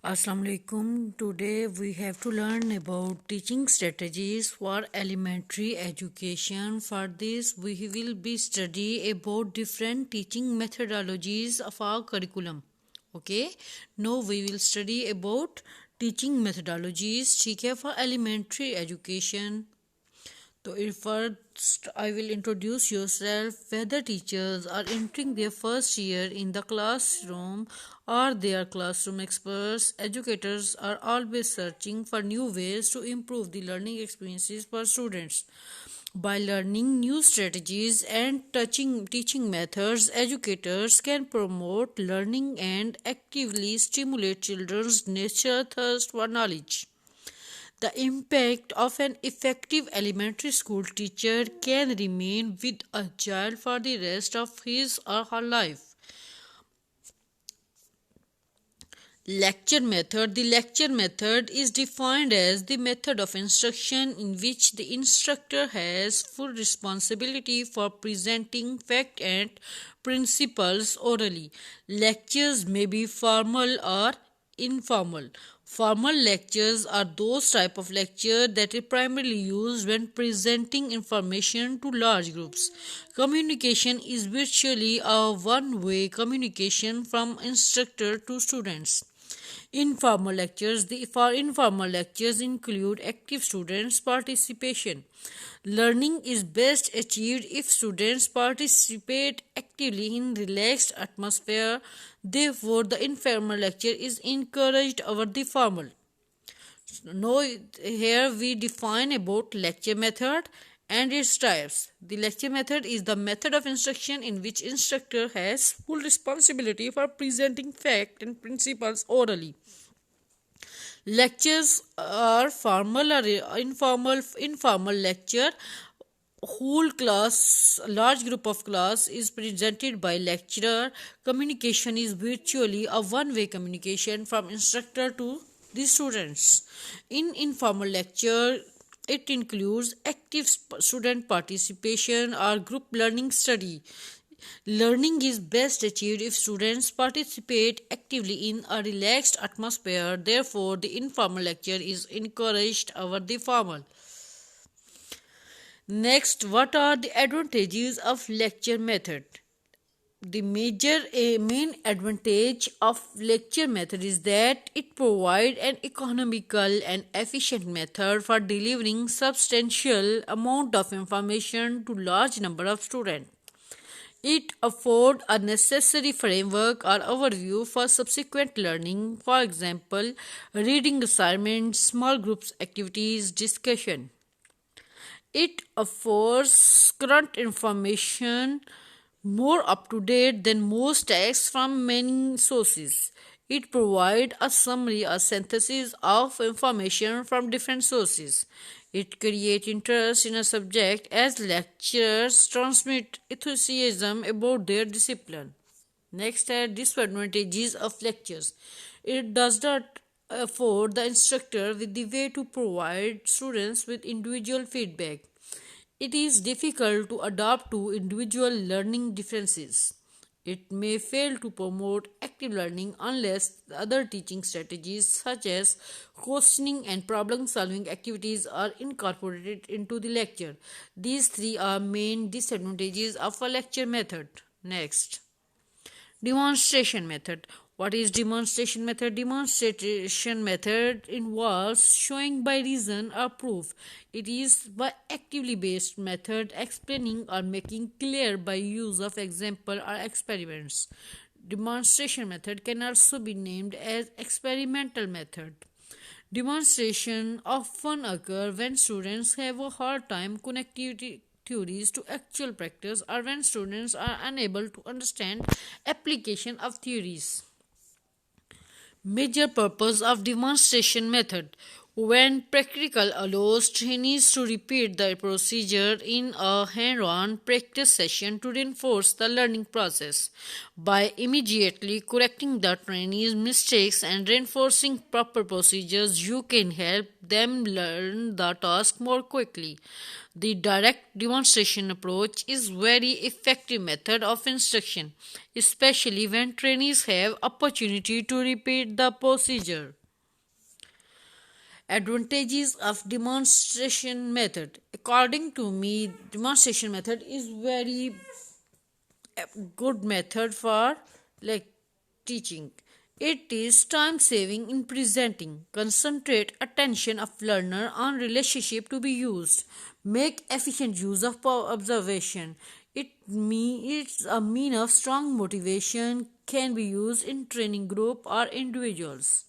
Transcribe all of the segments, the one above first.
Assalamu alaikum. Today we have to learn about teaching strategies for elementary education. For this we will be study about different teaching methodologies of our curriculum. Okay. Now we will study about teaching methodologies ठीक है for elementary education. So, first, I will introduce yourself. Whether teachers are entering their first year in the classroom or they are classroom experts, educators are always searching for new ways to improve the learning experiences for students. By learning new strategies and teaching methods, educators can promote learning and actively stimulate children's natural thirst for knowledge. The impact of an effective elementary school teacher can remain with a child for the rest of his or her life. Lecture method. The lecture method is defined as the method of instruction in which the instructor has full responsibility for presenting fact and principles orally. Lectures may be formal or informal. Formal lectures are those type of lecture that are primarily used when presenting information to large groups. Communication is virtually a one-way communication from instructor to students. Informal lectures. For informal lectures include active students' participation. Learning is best achieved if students participate actively in relaxed atmosphere. Therefore, the informal lecture is encouraged over the formal. Now, here we define about lecture method and its types. The lecture method is the method of instruction in which instructor has full responsibility for presenting fact and principles orally. Lectures are formal or informal. Informal lecture, whole class, large group of class is presented by lecturer. Communication is virtually a one-way communication from instructor to the students. In informal lecture, it includes active student participation or group learning study. Learning is best achieved if students participate actively in a relaxed atmosphere. Therefore, the informal lecture is encouraged over the formal. Next, what are the advantages of lecture method? The main advantage of lecture method is that it provides an economical and efficient method for delivering substantial amount of information to large number of students. It affords a necessary framework or overview for subsequent learning, for example, reading assignments, small groups activities, discussion. It affords current information more up to date than most texts from many sources. It provides a summary or synthesis of information from different sources. It creates interest in a subject as lecturers transmit enthusiasm about their discipline. Next are disadvantages of lectures. It does not afford the instructor with the way to provide students with individual feedback. It is difficult to adapt to individual learning differences. It may fail to promote active learning unless other teaching strategies such as questioning and problem solving activities are incorporated into the lecture. These three are main disadvantages of a lecture method. Next. Demonstration method. What is demonstration method? Demonstration method involves showing by reason or proof. It is by actively based method, explaining or making clear by use of example or experiments. Demonstration method can also be named as experimental method. Demonstration often occur when students have a hard time connecting theories to actual practice or when students are unable to understand application of theories. Major purpose of demonstration method. When practical allows trainees to repeat the procedure in a hand-on practice session to reinforce the learning process. By immediately correcting the trainees' mistakes and reinforcing proper procedures, you can help them learn the task more quickly. The direct demonstration approach is very effective method of instruction, especially when trainees have opportunity to repeat the procedure. Advantages of demonstration method. According to me, demonstration method is very good method for like teaching. It is time saving in presenting. Concentrate attention of learner on relationship to be used. Make efficient use of observation. It's a mean of strong motivation, can be used in training group or individuals.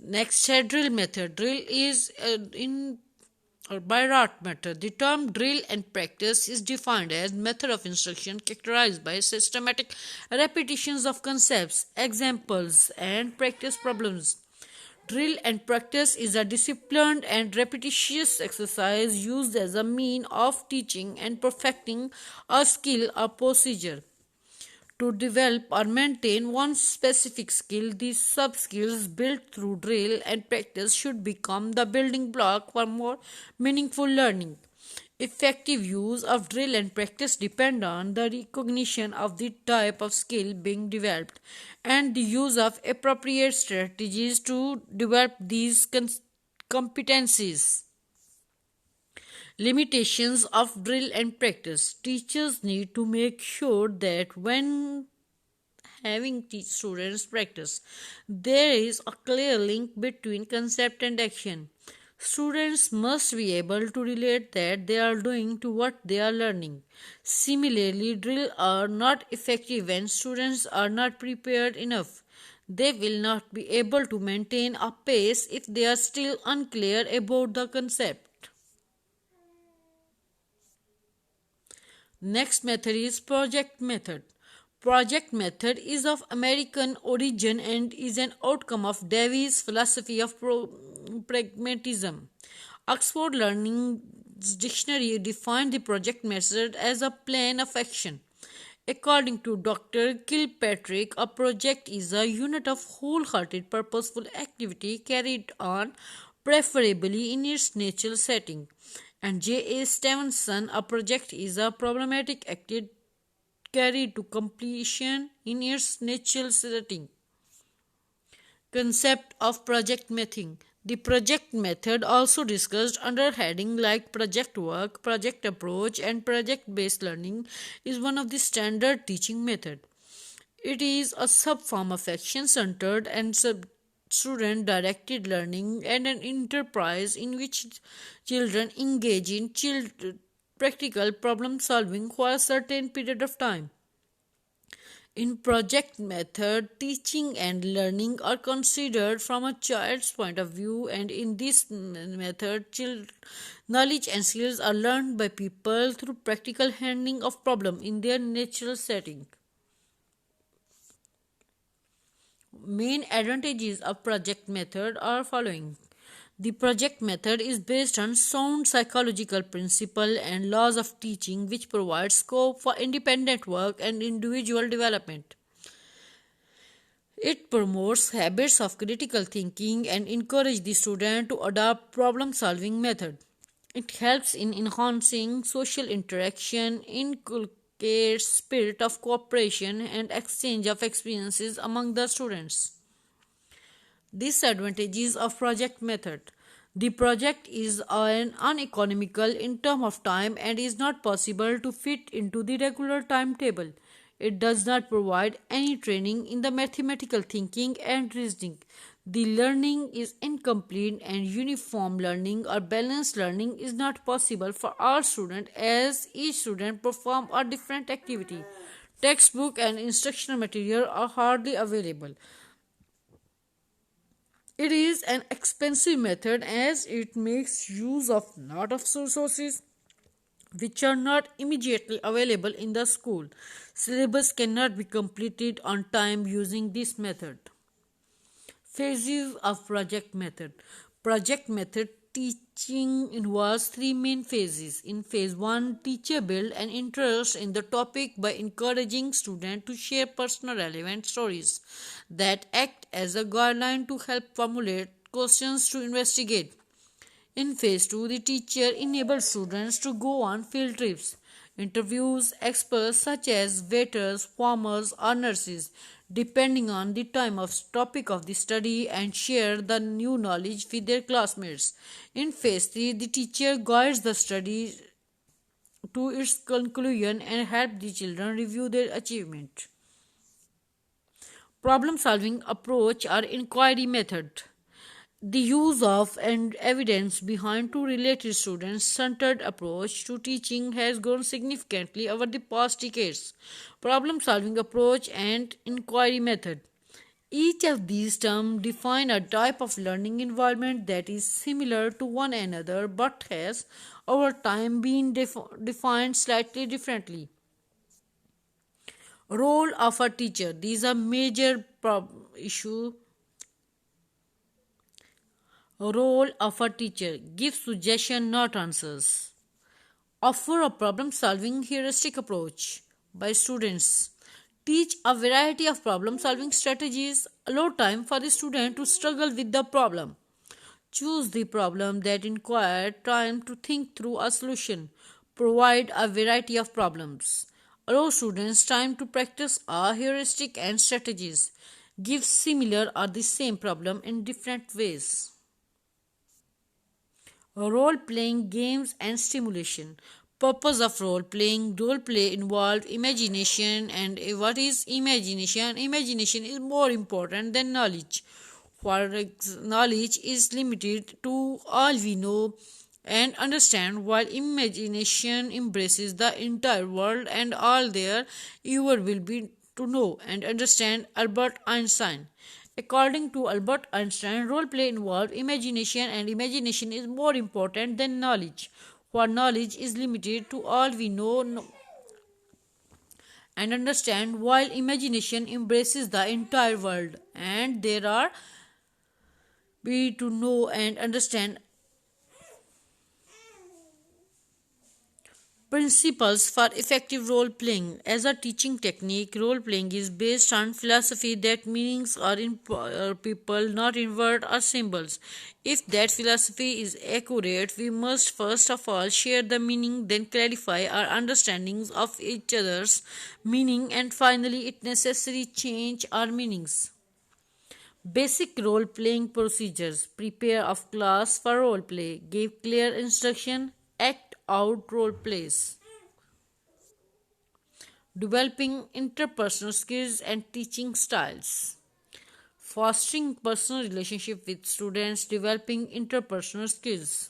Next, drill method. Drill is in or by rote method. The term drill and practice is defined as method of instruction characterized by systematic repetitions of concepts, examples, and practice problems. Drill and practice is a disciplined and repetitious exercise used as a mean of teaching and perfecting a skill or procedure. To develop or maintain one specific skill, these sub skills built through drill and practice should become the building block for more meaningful learning. Effective use of drill and practice depend on the recognition of the type of skill being developed and the use of appropriate strategies to develop these competencies. Limitations of drill and practice. Teachers need to make sure that when having students practice, there is a clear link between concept and action. Students must be able to relate that they are doing to what they are learning. Similarly, drill are not effective when students are not prepared enough. They will not be able to maintain a pace if they are still unclear about the concept. Next method is project method. Project method is of American origin and is an outcome of Davies' philosophy of pragmatism. Oxford Learning Dictionary defined the project method as a plan of action. According to Dr. Kilpatrick, a project is a unit of wholehearted purposeful activity carried on preferably in its natural setting. And J. A. Stevenson, a project is a problematic activity carried to completion in its natural setting. Concept of project method. The project method, also discussed under heading like project work, project approach, and project based learning, is one of the standard teaching methods. It is a sub-form of action-centered and student-directed learning and an enterprise in which children engage in practical problem solving for a certain period of time. In project method, teaching and learning are considered from a child's point of view, and in this method, knowledge and skills are learned by people through practical handling of problem in their natural setting. Main advantages of project method are following. The project method is based on sound psychological principle and laws of teaching which provide scope for independent work and individual development. It promotes habits of critical thinking and encourages the student to adopt problem solving method. It helps in enhancing social interaction, inculcates spirit of cooperation and exchange of experiences among the students. Disadvantages of project method. The project is uneconomical in terms of time and is not possible to fit into the regular timetable. It does not provide any training in the mathematical thinking and reasoning. The learning is incomplete and uniform learning or balanced learning is not possible for all students as each student perform a different activity. Textbook and instructional material are hardly available. It is an expensive method as it makes use of lot of resources which are not immediately available in the school. Syllabus cannot be completed on time using this method. Phases of project method. Project method teaching involves three main phases. In phase 1, teacher build an interest in the topic by encouraging students to share personal relevant stories that act as a guideline to help formulate questions to investigate. In phase 2, the teacher enables students to go on field trips, interviews experts such as waiters, farmers, or nurses, depending on the time of topic of the study, and share the new knowledge with their classmates. In phase 3, the teacher guides the study to its conclusion and help the children review their achievement. Problem solving approach or inquiry method. The use of and evidence behind two related students centered approach to teaching has grown significantly over the past decades. Problem solving approach and inquiry method. Each of these terms define a type of learning environment that is similar to one another but has over time been defined slightly differently. Role of a teacher. These are major issue. Role of a teacher. Give suggestion, not answers. Offer a problem solving heuristic approach by students. Teach a variety of problem solving strategies. Allow time for the student to struggle with the problem. Choose the problem that requires time to think through a solution. Provide a variety of problems. Allow students time to practice a heuristic and strategies. Give similar or the same problem in different ways. Role playing games and stimulation. Purpose of role play involve imagination. And what is imagination? Imagination is more important than knowledge. For knowledge is limited to all we know and understand, while imagination embraces the entire world and all there ever will be to know and understand. Albert Einstein. According to Albert Einstein, role play involves imagination, and imagination is more important than knowledge. For knowledge is limited to all we know and understand, while imagination embraces the entire world and there are be to know and understand. Principles for effective role playing. As a teaching technique, role playing is based on philosophy that meanings are in people, not in words or symbols. If that philosophy is accurate, we must first of all share the meaning, then clarify our understandings of each other's meaning, and finally, it necessary change our meanings. Basic role playing procedures. Prepare of class for role play. Give clear instruction. Act out role plays. Developing interpersonal skills and teaching styles. Fostering personal relationship with students. Developing interpersonal skills.